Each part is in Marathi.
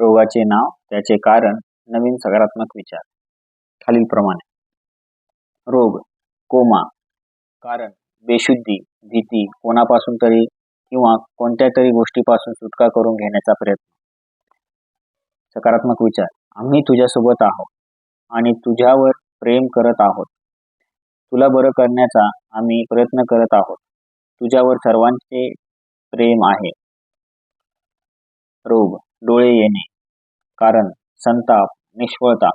रोगाचे नाव, त्याचे कारण, नवीन सकारात्मक विचार. खालीलप्रमाणे. रोग, कोमा. कारण, बेशुद्धी, भीती, कोणापासून तरी किंवा कोणत्या तरी गोष्टीपासून सुटका करून घेण्याचा प्रयत्न. सकारात्मक विचार, आम्ही तुझ्यासोबत आहोत आणि तुझ्यावर प्रेम करत आहोत. तुला बरं करण्याचा आम्ही प्रयत्न करत आहोत. तुझ्यावर सर्वांचे प्रेम आहे. रोग, डोळे येणे. कारण, संताप, निष्फळता.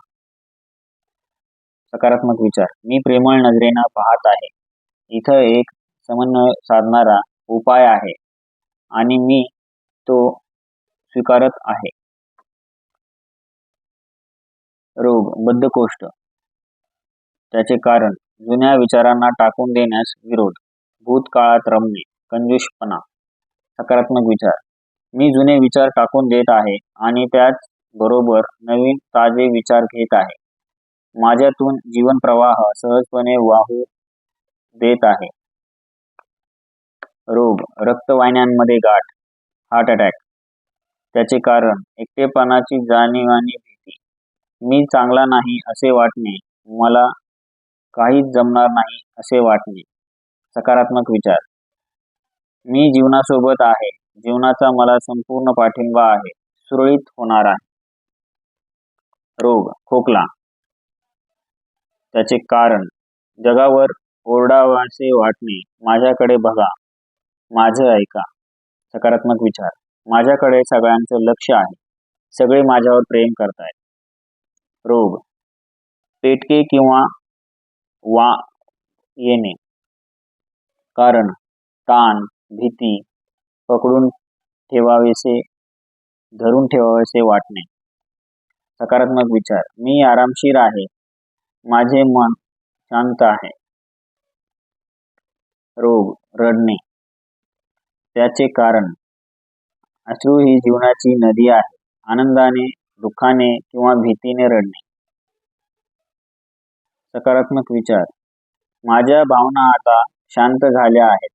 सकारात्मक विचार, मी प्रेमळ नजरेनं पाहत आहे. इथं एक समन्वय साधणारा उपाय आहे आणि मी तो स्वीकारत आहे. रोग, बद्धकोष्ठ. त्याचे कारण, जुन्या विचारांना टाकून देण्यास विरोध, भूतकाळात रमणे, कंजूषपणा. सकारात्मक विचार, मी जुने विचार टाकून देत आहे आणि त्याच बरोबर नवीन ताजे विचार घेत आहे. माझ्यातून जीवन प्रवाह सहजपणे वाहू देत आहे. रोग, रक्तवाहिन्यांमध्ये गाठ, हार्ट अटॅक. त्याचे कारण, एकटेपणाची जाणीव आणि भीती, मी चांगला नाही असे वाटणे, मला काहीच जमणार नाही असे वाटणे. सकारात्मक विचार, मी जीवनासोबत आहे. जीवनाचा मला संपूर्ण पाठिंबा आहे. सुरळीत होणार आहे. रोग, खोकला. त्याचे कारण, जगावर ओरडावासे वाटणे, माझ्याकडे बघा, माझं ऐका. सकारात्मक विचार, माझ्याकडे सगळ्यांचं लक्ष आहे. सगळे माझ्यावर प्रेम करतायत. रोग, पेटके किंवा वा येणे. कारण, ताण, भीती, पकडून ठेवावेसे, धरून ठेवावेसे वाटणे. सकारात्मक विचार, मी आरामशीर आहे. माझे मन शांत आहे. रोग, रडणे. त्याचे कारण, अश्रू ही जीवनाची नदी आहे. आनंदाने, दुःखाने किंवा भीतीने रडणे. सकारात्मक विचार, माझ्या भावना आता शांत झाल्या आहेत.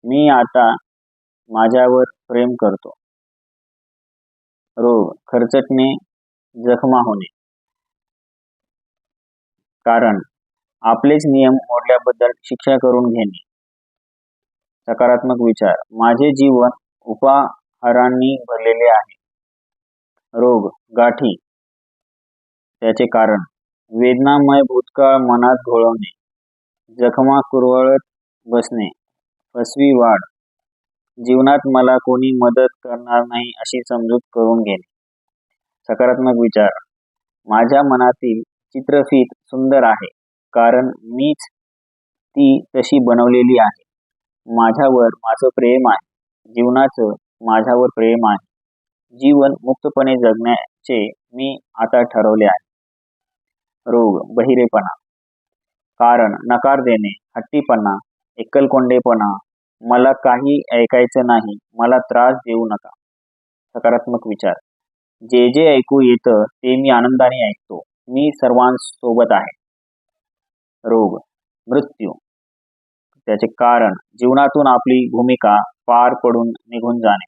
मी आता माझ्यावर प्रेम करतो. रोग, खरचटणे, जखमा होणे. कारण, आपलेच नियम मोडल्याबद्दल शिक्षा करून घेणे. सकारात्मक विचार, माझे जीवन उपहारांनी भरलेले आहे. रोग, गाठी. त्याचे कारण, वेदनामय भूतकाळ मनात घोळवणे, जखमा कुरवळत बसणे, फसवी वाढ, जीवनात मला कोणी मदत करणार नाही अशी समजूत करून घेणे. सकारात्मक विचार, माझ्या मनातील चित्रफीत सुंदर आहे. कारण मीच ती तशी बनवलेली आहे. माझ्यावर माझं प्रेम आहे. जीवनाचं माझ्यावर प्रेम आहे. जीवन मुक्तपणे जगण्याचे मी आता ठरवले आहे. रोग, बहिरेपणा. कारण, नकार देणे, हट्टीपणा, एकलकोंडेपणा, मला काही ऐकायचं नाही, मला त्रास देऊ नका. सकारात्मक विचार, जे जे ऐकू येतं ते मी आनंदाने ऐकतो. मी सर्वांसोबत आहे. रोग, मृत्यू. त्याचे कारण, जीवनातून आपली भूमिका पार पडून निघून जाणे.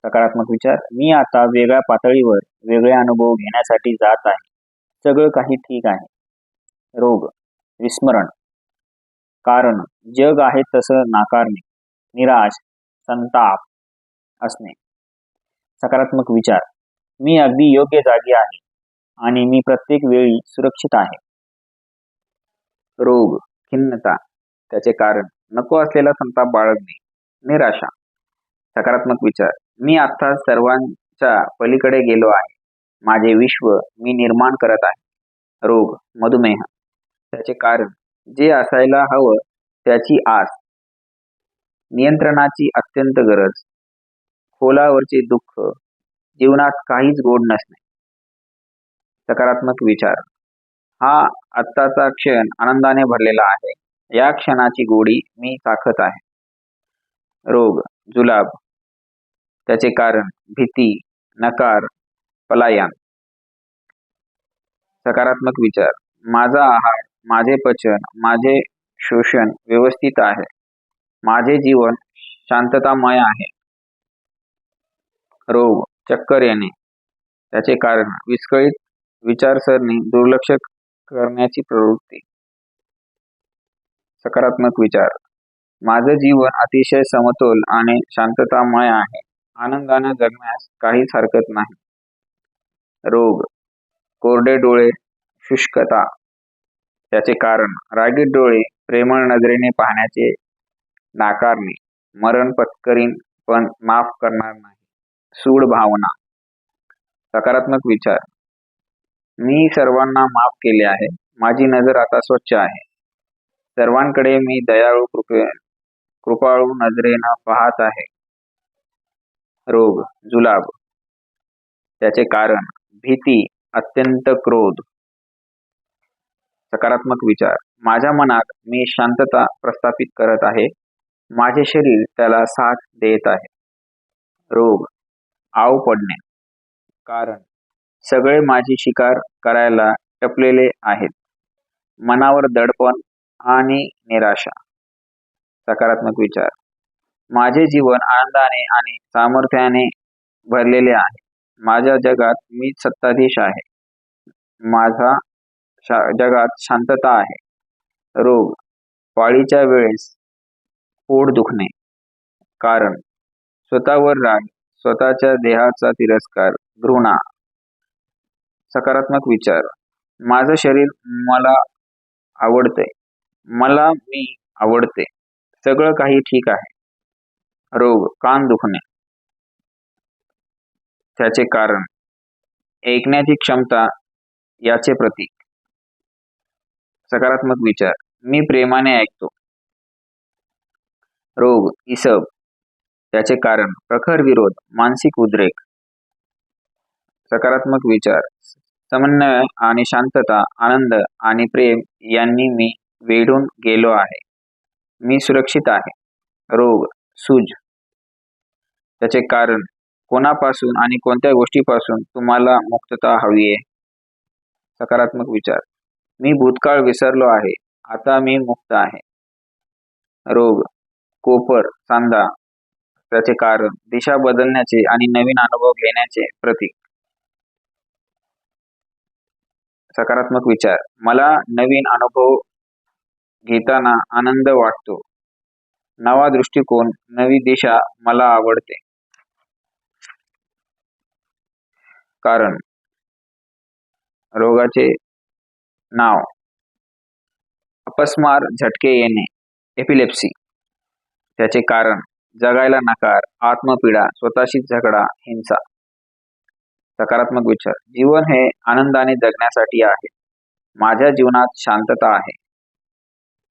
सकारात्मक विचार, मी आता वेगळ्या पातळीवर वेगळे अनुभव घेण्यासाठी जात आहे. सगळं काही ठीक आहे. रोग, विस्मरण. कारण, जग आहे तसं नाकारणे, निराश, संताप असणे. सकारात्मक विचार, मी अगदी योग्य जागी आहे आणि मी प्रत्येक वेळी सुरक्षित आहे. रोग, खिन्नता. त्याचे कारण, नको असलेला संताप बाळगणे, निराशा. सकारात्मक विचार, मी आता सर्वांच्या पलीकडे गेलो आहे. माझे विश्व मी निर्माण करत आहे. रोग, मधुमेह. त्याचे कारण, जे असायला हवं त्याची आस, नियंत्रणाची अत्यंत गरज, खोलावरचे दुःख, जीवनात काहीच गोड नसणे. सकारात्मक विचार, हा आत्ताचा क्षण आनंदाने भरलेला आहे. या क्षणाची गोडी मी चाखत आहे. रोग, जुलाब. त्याचे कारण, भीती, नकार, पलायन. सकारात्मक विचार, माझा आहार, माझे पचन, माझे शोषण व्यवस्थित आहे. माझे जीवन शांततामय आहे. रोग, चक्कर येणे, त्याचे कारण विस्कळीत विचारसरणी, दुर्लक्ष करण्याची प्रवृत्ती. सकारात्मक विचार, माझं जीवन अतिशय समतोल आणि शांततामय आहे. आनंदाने जगण्यास काहीच हरकत नाही. रोग, कोरडे डोळे, शुष्कता, त्याचे कारण रागीट डोळे, प्रेमळ नजरेने पाहण्याचे नाकारणे, मरण पत्करीन पण माफ करणार नाही. सूड भावना. सकारात्मक विचार, मी सर्वांना माफ केले आहे. माझी नजर आता स्वच्छ आहे. सर्वांकडे मी दयाळू कृपाळू नजरेनं पाहत आहे. रोग, जुलाब, त्याचे कारण भीती, अत्यंत क्रोध. सकारात्मक विचार, माझ्या मनात मी शांतता प्रस्थापित करत आहे. माझे शरीर त्याला साथ देत आहे. रोग, आव पडणे, कारण सगळे माझी शिकार करायला टपलेले आहेत. मनावर दडपण आणि निराशा. सकारात्मक विचार, माझे जीवन आनंदाने आणि सामर्थ्याने भरलेले आहे. माझ्या जगात मीच सत्ताधीश आहे. माझा जगात शांतता आहे. रोग, पाळीच्या वेळेस पोट दुखणे, कारण स्वतःवर राग, स्वतःच्या देहाचा तिरस्कार, घृणा. सकारात्मक विचार, माझं शरीर मला आवडते. मला मी आवडते. सगळं काही ठीक आहे. रोग, कान दुखणे, त्याचे कारण ऐकण्याची क्षमता याचे प्रतीक. सकारात्मक विचार, मी प्रेमाने ऐकतो. रोग, इसब, त्याचे कारण प्रखर विरोध, मानसिक उद्रेक. सकारात्मक विचार, समन्वय आणि शांतता, आनंद आणि प्रेम यांनी मी वेढून गेलो आहे. मी सुरक्षित आहे. रोग, सूज, त्याचे कारण कोणापासून आणि कोणत्या गोष्टीपासून तुम्हाला मुक्तता हवी आहे. सकारात्मक विचार, मी भूतकाळ विसरलो आहे. आता मी मुक्त आहे. रोग, कोपर, सांधा, त्याचे कारण दिशा बदलण्याचे आणि नवीन अनुभव घेण्याचे प्रतीक. सकारात्मक विचार, मला नवीन अनुभव घेताना आनंद वाटतो. नवा दृष्टिकोन, नवी दिशा मला आवडते. कारण रोगाचे नाव अपस्मार, झटके येणे, एपिलेप्सी. त्याचे कारण जगायला नकार, आत्मपीडा, स्वतःशी झगडा, हिंसा. सकारात्मक विचार, जीवन हे आनंदाने जगण्यासाठी आहे. माझ्या जीवनात शांतता आहे.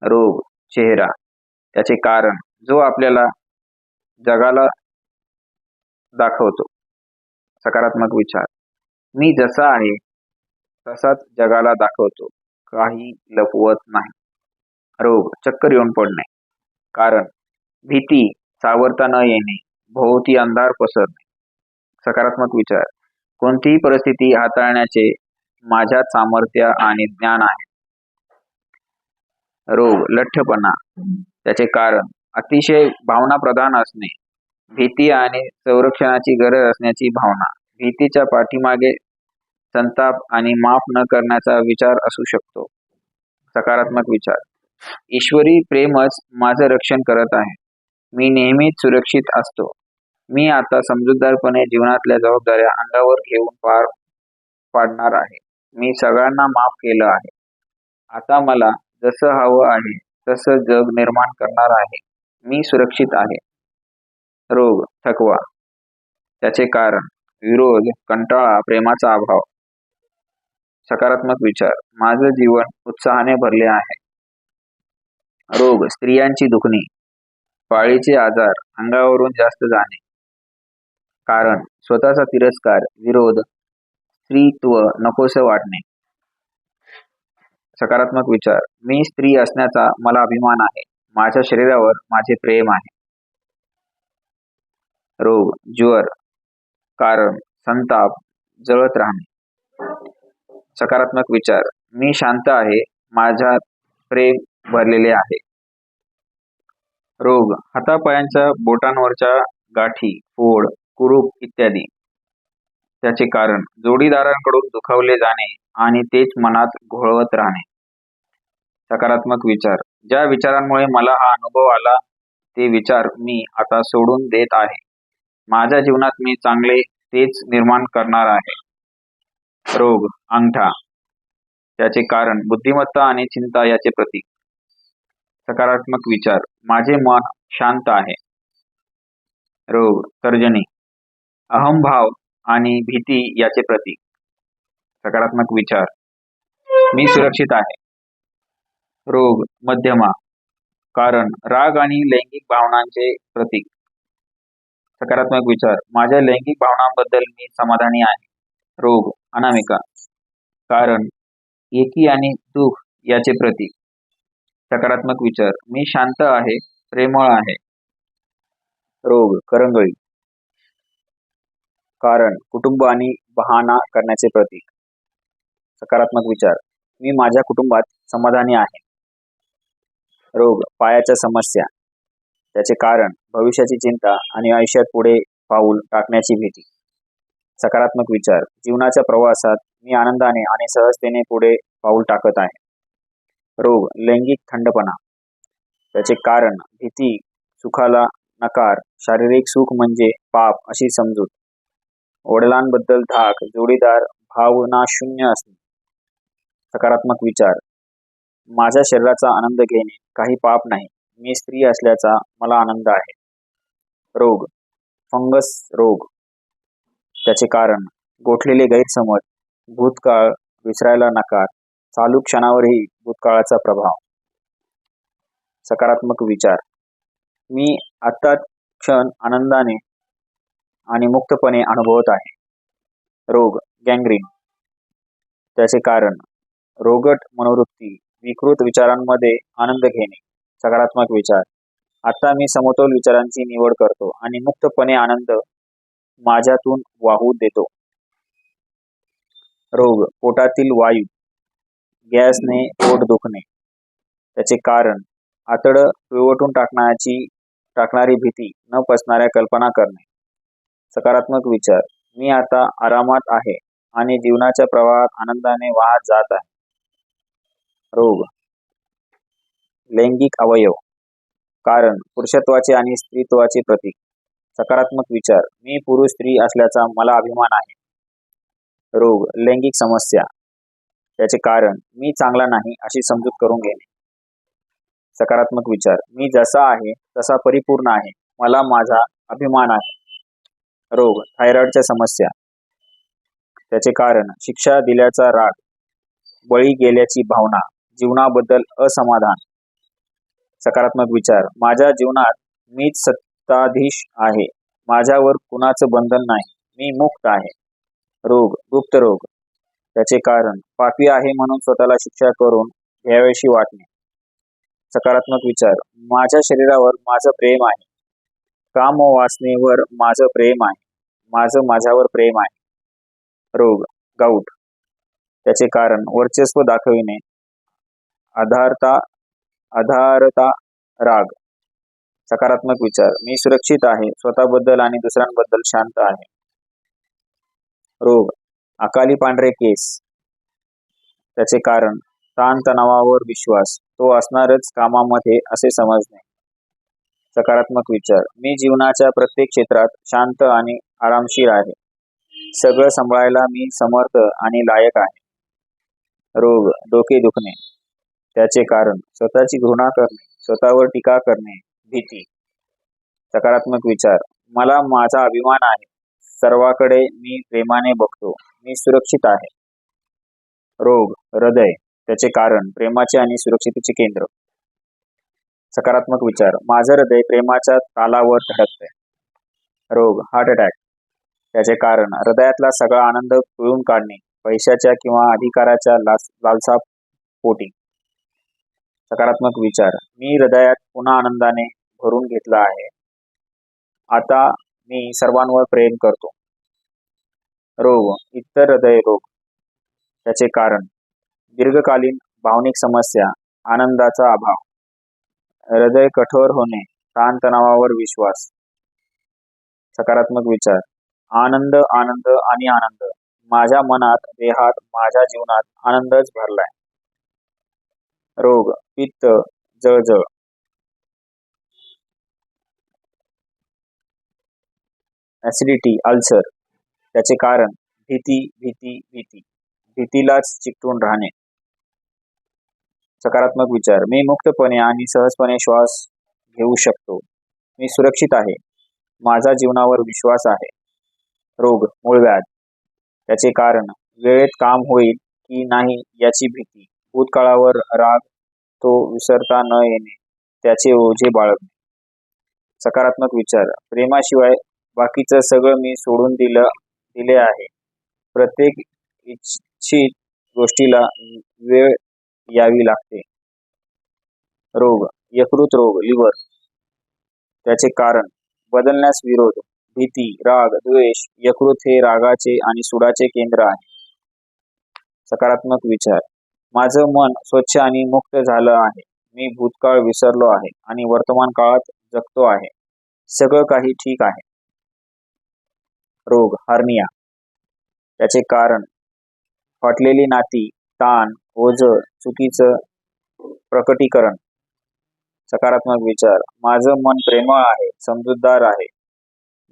रोग, चेहरा, त्याचे कारण जो आपल्याला जगाला दाखवतो. सकारात्मक विचार, मी जसा आहे तसाच जगाला दाखवतो, काही लपवत नाही. रोग, चक्कर येऊन पडणे, कारण भीती, सावरता न येणे, भोवती अंधार पसरणे. सकारात्मक विचार, कोणतीही परिस्थिती हाताळण्याचे माझ्यात सामर्थ्य आणि ज्ञान आहे. रोग, लठ्ठपणा, त्याचे कारण अतिशय भावनाप्रधान असणे, भीती आणि संरक्षणाची गरज असण्याची भावना. भीतीच्या पाठीमागे संताप आणि माफ न करण्याचा विचार असू शकतो. सकारात्मक विचार, ईश्वरी प्रेमच माझं रक्षण करत आहे. मी नेहमीच सुरक्षित असतो. मी आता समजूतदारपणे जीवनातल्या जबाबदाऱ्या अंगावर घेऊन पार पाडणार आहे. मी सगळ्यांना माफ केलं आहे. आता मला जसं हवं आहे तसं जग निर्माण करणार आहे. मी सुरक्षित आहे. रोग, थकवा, त्याचे कारण विरोध, कंटाळा, प्रेमाचा अभाव. सकारात्मक विचार, माझं जीवन उत्साहाने भरले आहे. रोग, स्त्रियांची दुखणी, पाळीचे आजार, अंगावरून जास्त जाणे, कारण स्वतःचा तिरस्कार, विरोध, स्त्रीत्व नकोसं वाटणे. सकारात्मक विचार, मी स्त्री असण्याचा मला अभिमान आहे. माझ्या शरीरावर माझे प्रेम आहे. रोग, ज्वर, कारण संताप, जळत राहणे. सकारात्मक विचार, मी शांत आहे. माझ्यात प्रेम भरलेले आहे. रोग, हातापायांच्या बोटांवरच्या गाठी, फोड, कुरूप इत्यादी. त्याचे कारण जोडीदारांकडून दुखावले जाणे आणि तेच मनात घोळवत राहणे. सकारात्मक विचार, ज्या विचारांमुळे मला हा अनुभव आला ते विचार मी आता सोडून देत आहे. माझ्या जीवनात मी चांगले तेच निर्माण करणार आहे. रोग, अंगठा, त्याचे कारण बुद्धिमत्ता आणि चिंता याचे प्रतीक. सकारात्मक विचार, माझे मन शांत आहे. रोग, तर्जनी, अहंभाव आणि भीती याचे प्रतीक. सकारात्मक विचार, मी सुरक्षित आहे. रोग, मध्यमा, कारण राग आणि लैंगिक भावनांचे प्रतीक. सकारात्मक विचार, माझ्या लैंगिक भावनांबद्दल मी समाधानी आहे. रोग, अनामिका, कारण एकी आणि दुःख याचे प्रतीक. सकारात्मक विचार, मी शांत आहे, प्रेमळ आहे. रोग, करंगळी, कारण कुटुंब आणि बहाणा करण्याचे प्रतीक. सकारात्मक विचार, मी माझ्या कुटुंबात समाधानी आहे. रोग, पायाच्या समस्या, त्याचे कारण भविष्याची चिंता आणि आयुष्यात पुढे पाऊल टाकण्याची भीती. सकारात्मक विचार, जीवनाच्या प्रवासात मी आनंदाने आणि सहजतेने पुढे पाऊल टाकत आहे. रोग, लैंगिक थंडपणा, त्याचे कारण भीती, सुखाला नकार, शारीरिक सुख म्हणजे पाप अशी समजूत, वडिलांबद्दल धाक, जोडीदार भावनाशून्य असणे. सकारात्मक विचार, माझ्या शरीराचा आनंद घेणे काही पाप नाही. मी स्त्री असल्याचा मला आनंद आहे. रोग, फंगस रोग, त्याचे कारण गोठलेले गैरसमज, भूतकाळ विसरायला नकार, चालू क्षणावरही भूतकाळाचा प्रभाव. सकारात्मक विचार, मी आता क्षण आनंदाने आणि मुक्तपणे अनुभवत आहे. रोग, गँग्रीन, त्याचे कारण रोगट मनोवृत्ती, विकृत विचारांमध्ये आनंद घेणे. सकारात्मक विचार, आता मी समतोल विचारांची निवड करतो आणि मुक्तपणे आनंद माझ्यातून वाहू देतो. रोग, पोटातील वायू, गॅसने पोट दुखणे, त्याचे कारण आतडं पिळवटून टाकणारी भीती, न पचणाऱ्या कल्पना करणे. सकारात्मक विचार, मी आता आरामात आहे आणि जीवनाच्या प्रवाहात आनंदाने वाहत जात आहे. रोग, लैंगिक अवयव, कारण पुरुषत्वाचे आणि स्त्रीत्वाचे प्रतीक. सकारात्मक विचार, मी पुरुष स्त्री असल्याचा मला अभिमान आहे. रोग, लैंगिक समस्या, त्याचे कारण मी चांगला नाही अशी समजूत करून घेणे. सकारात्मक विचार, मी जसा आहे तसा परिपूर्ण आहे, मला माझा अभिमान आहे. रोग, थायरॉइडच्या समस्या, त्याचे कारण शिक्षा दिल्याचा राग, बळी गेल्याची भावना, जीवनाबद्दल असमाधान. सकारात्मक विचार, माझ्या जीवनात मीच सत्ताधीश आहे, माझ्यावर कुणाचं बंधन नाही, मी मुक्त आहे. रोग, गुप्त रोग, त्याचे कारण पापी आहे म्हणून स्वतःला शिक्षा करून घ्यावीशी वाटणे. सकारात्मक विचार, माझ्या शरीरावर माझं प्रेम आहे, काम वासनेवर माझं प्रेम आहे, माझं माझ्यावर प्रेम आहे. रोग, गाऊट, त्याचे कारण वर्चस्व दाखविणे, आधारता, राग. सकारात्मक विचार, मी सुरक्षित आहे, स्वतःबद्दल आणि दुसऱ्यांबद्दल शांत आहे. रोग, अकाली पांढरे केस, त्याचे कारण ताणतणावावर विश्वास, तो असणारच कामामध्ये असे समजणे. सकारात्मक विचार, मी जीवनाच्या प्रत्येक क्षेत्रात शांत आणि आरामशीर आहे, सगळं सांभाळायला मी समर्थ आणि लायक आहे. रोग, डोके दुखणे, त्याचे कारण स्वतःची घृणा करणे, स्वतःवर टीका करणे, भीती. सकारात्मक विचार, मला माझा अभिमान आहे, सर्वाकडे मी प्रेमाने बघतो, मी सुरक्षित आहे. रोग, हृदय, त्याचे कारण प्रेमाचे आणि सुरक्षितेचे केंद्र. सकारात्मक विचार, माझं हृदय प्रेमाच्या तालावर धडकते. रोग, हार्ट अटॅक, त्याचे कारण हृदयातला सगळा आनंद पिळून काढणे, पैशाच्या किंवा अधिकाराच्या लालसा पोटी. सकारात्मक विचार, मी हृदयात पुन्हा आनंदाने भरून घेतला आहे, आता मी सर्वांवर प्रेम करतो. रोग, इतर हृदय रोग, त्याचे कारण दीर्घकालीन भावनिक समस्या, आनंदाचा अभाव, हृदय कठोर होणे, ताणतणावावर विश्वास. सकारात्मक विचार, आनंद आनंद आणि आनंद. माझ्या मनात, देहात, माझ्या जीवनात आनंदच भरलाय. रोग पित्त, जळजळ. Acidity, ulcer. त्याचे कारण भीती भीती भीती. भीतीलाच चिकटून राहणे. सकारात्मक विचार, मी मुक्तपणे आणि सहजपणे श्वास घेऊ शकतो. मी सुरक्षित आहे. माझा जीवनावर विश्वास आहे. रोग मूळव्याध. त्याचे कारण वेळेत काम होईल की नाही याची भीती. भूतकाळावर राग, तो विसरता न येणे, त्याचे ओझे बाळगणे. सकारात्मक विचार, प्रेमाशिवाय बाकीचं सगळं मी सोडून दिले आहे. प्रत्येक इच्छित गोष्टीला वेळ यावी लागते. रोग यकृत रोग, लिव्हर. त्याचे कारण बदलण्यास विरोध, भीती, राग, द्वेष. यकृत हे रागाचे आणि सुडाचे केंद्र आहे. सकारात्मक विचार, माझं मन स्वच्छ आणि मुक्त झालं आहे. मी भूतकाळ विसरलो आहे आणि वर्तमान काळात जगतो आहे. सगळं काही ठीक आहे. रोग हार्निया. त्याचे कारण फाटलेली नाती, ताण, ओझं, चुकीचं प्रकटीकरण. सकारात्मक विचार, माझं मन प्रेमळ आहे, समजूतदार आहे.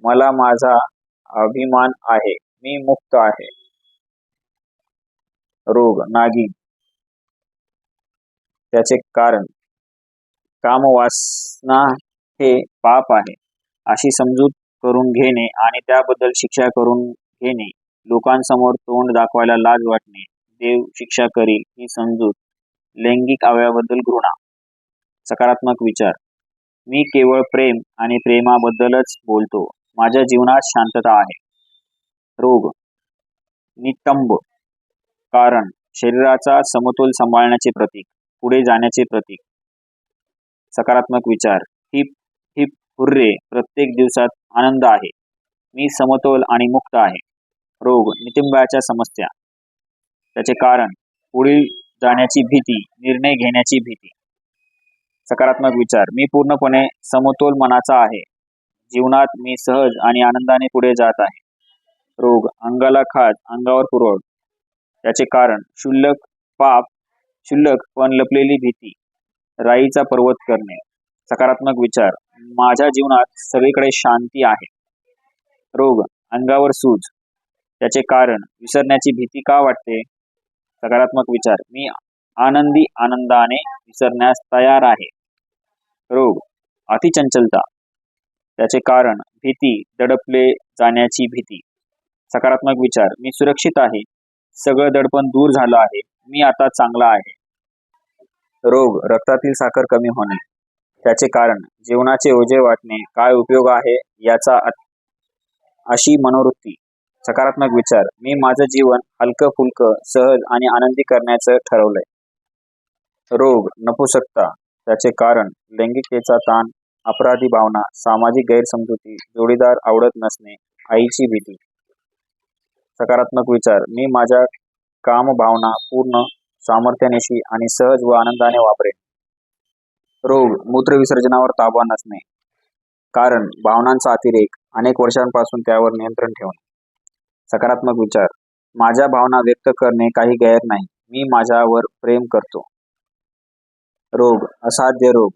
मला माझा अभिमान आहे. मी मुक्त आहे. रोग नागिन. त्याचे कारण कामवासना हे पाप आहे अशी समजूत करून घेणे आणि त्याबद्दल शिक्षा करून घेणे. लोकांसमोर तोंड दाखवायला लाज वाटणे. देव शिक्षा करील ही समजूत. लैंगिक अवयवाबद्दल घृणा. सकारात्मक विचार, मी केवळ प्रेम आणि प्रेमाबद्दलच बोलतो. माझ्या जीवनात शांतता आहे. रोग नितंब. कारण शरीराचा समतोल सांभाळण्याचे प्रतीक, पुढे जाण्याचे प्रतीक. सकारात्मक विचार, हिप हिप हुर्रे, प्रत्येक दिवसात आनंद आहे. मी समतोल आणि मुक्त आहे. रोग नितंबाच्या समस्या. त्याचे कारण पुढील जाण्याची भीती, निर्णय घेण्याची भीती. सकारात्मक विचार, मी पूर्णपणे समतोल मनाचा आहे. जीवनात मी सहज आणि आनंदाने पुढे जात आहे. रोग अंगाला खाज, अंगावर पुरळ. त्याचे कारण क्षुल्लक पाप, क्षुल्लक पण लपलेली भीती, राईचा पर्वत करणे. सकारात्मक विचार, माझ्या जीवनात सगळीकडे शांती आहे. रोग अंगावर सूज. त्याचे कारण विसरण्याची भीती का वाटते. सकारात्मक विचार, मी आनंदी आनंदाने विसरण्यास तयार आहे. रोग अतिचंचलता. त्याचे कारण भीती, दडपले जाण्याची भीती. सकारात्मक विचार, मी सुरक्षित आहे. सगळं दडपण दूर झालं आहे. मी आता चांगला आहे. रोग रक्तातील साखर कमी होणे. त्याचे कारण जीवनाचे ओझे वाटणे, काय उपयोग आहे याचा अशी मनोवृत्ती. सकारात्मक विचार, मी माझं जीवन हलकं फुलकं, सहज आणि आनंदी करण्याचं ठरवलंय. रोग नपुंसकता. त्याचे कारण लैंगिकतेचा ताण, अपराधी भावना, सामाजिक गैरसमजुती, जोडीदार आवडत नसणे, आईची भीती. सकारात्मक विचार, मी माझ्या कामभावना पूर्ण सामर्थ्यानिशी आणि सहज व आनंदाने वापरेन. रोग मूत्रविसर्जनावर ताबा नसणे. कारण भावनांचा अतिरेक, अनेक वर्षांपासून त्यावर नियंत्रण ठेवणे. सकारात्मक विचार, माझ्या भावना व्यक्त करणे काही गैर नाही. मी माझ्यावर प्रेम करतो. रोग असाध्य रोग.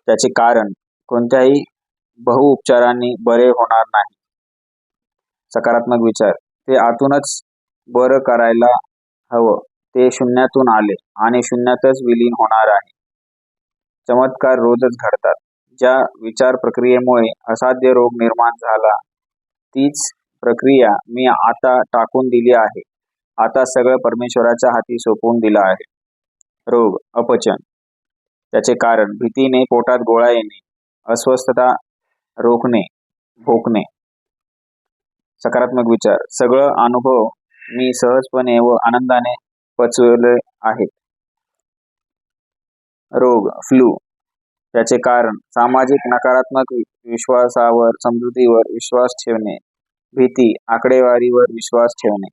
त्याचे कारण कोणत्याही बहुउपचारांनी बरे होणार नाही. सकारात्मक विचार, ते आतूनच बरं करायला हवं. ते शून्यातून आले आणि शून्यातच विलीन होणार आहे. चमत्कार रोजच घडतात. ज्या विचार प्रक्रियेमुळे असाध्य रोग निर्माण झाला, तीच प्रक्रिया मी आता टाकून दिली आहे. आता सगळं परमेश्वराच्या हाती सोपवून दिलं आहे. रोग अपचन. त्याचे कारण भीतीने पोटात गोळा येणे, अस्वस्थता, रोखणे, भोकणे. सकारात्मक विचार, सगळं अनुभव मी सहजपणे व आनंदाने पचवले आहेत. रोग फ्लू. त्याचे कारण सामाजिक नकारात्मक विश्वासावर, समजुतीवर विश्वास ठेवणे, भीती, आकडेवारीवर विश्वास ठेवणे.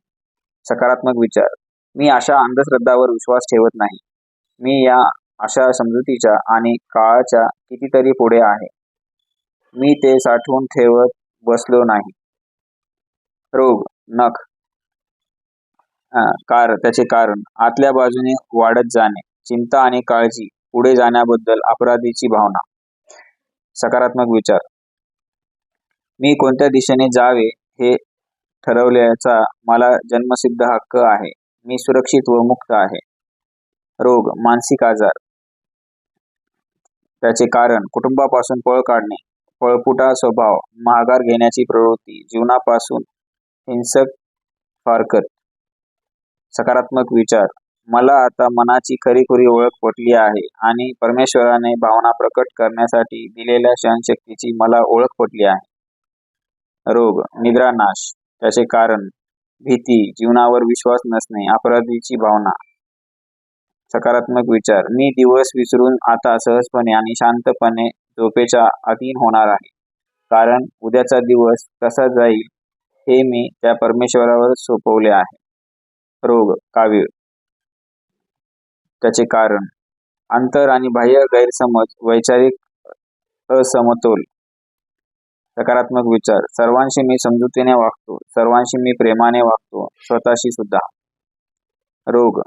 सकारात्मक विचार, मी अशा अंधश्रद्धावर विश्वास ठेवत नाही. मी या अशा समजुतीच्या आणि काळाच्या कितीतरी पुढे आहे. मी ते साठवून ठेवत बसलो नाही. रोग नख त्याचे कारण आतल्या बाजूने वाढत जाणे, चिंता आणि काळजी, पुढे जाण्याबद्दल अपराधीची भावना. सकारात्मक विचार, मी कोणत्या दिशेने जावे हे ठरवण्याचा मला जन्मसिद्ध हक्क आहे. मी सुरक्षित व मुक्त आहे. रोग मानसिक आजार, त्याचे कारण कुटुंबापासून पळ काढणे, पळपुटा स्वभाव, माघार घेण्याची प्रवृत्ती, जीवनापासून हिंसक फारकत. सकारात्मक विचार, मला आता मनाची खरीखुरी ओळख पटली आहे आणि परमेश्वराने भावना प्रकट करण्यासाठी दिलेल्या सहनशक्तीची मला ओळख पटली आहे. रोग निद्रानाश, त्याचे कारण भीती, जीवनावर विश्वास नसणे, अपराधीची भावना. सकारात्मक विचार, मी दिवस विसरून आता सहजपणे आणि शांतपणे झोपेच्या अधीन होणार आहे, कारण उद्याचा दिवस कसा जाईल हे मी त्या परमेश्वरावर सोपवले आहे. रोग कावीळ, त्याचे कारण अंतर आणि बाह्य गैरसमज, वैचारिक असमतोल. सकारात्मक विचार, सर्वांशी मी समजुतीने वागतो, सर्वांशी मी प्रेमाने वागतो, स्वतःशी सुद्धा. रोग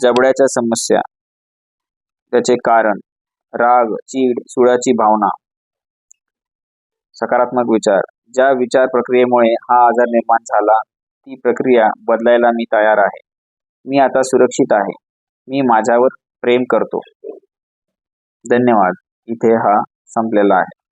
जबड्याच्या समस्या, त्याचे कारण राग, चीड, सुडाची भावना. सकारात्मक विचार, ज्या विचार प्रक्रियेमुळे हा आजार निर्माण झाला ती प्रक्रिया बदलायला मी तयार आहे. मी आता सुरक्षित आहे. मी माझ्यावर प्रेम करतो. धन्यवाद. इथे हा संपलेला आहे.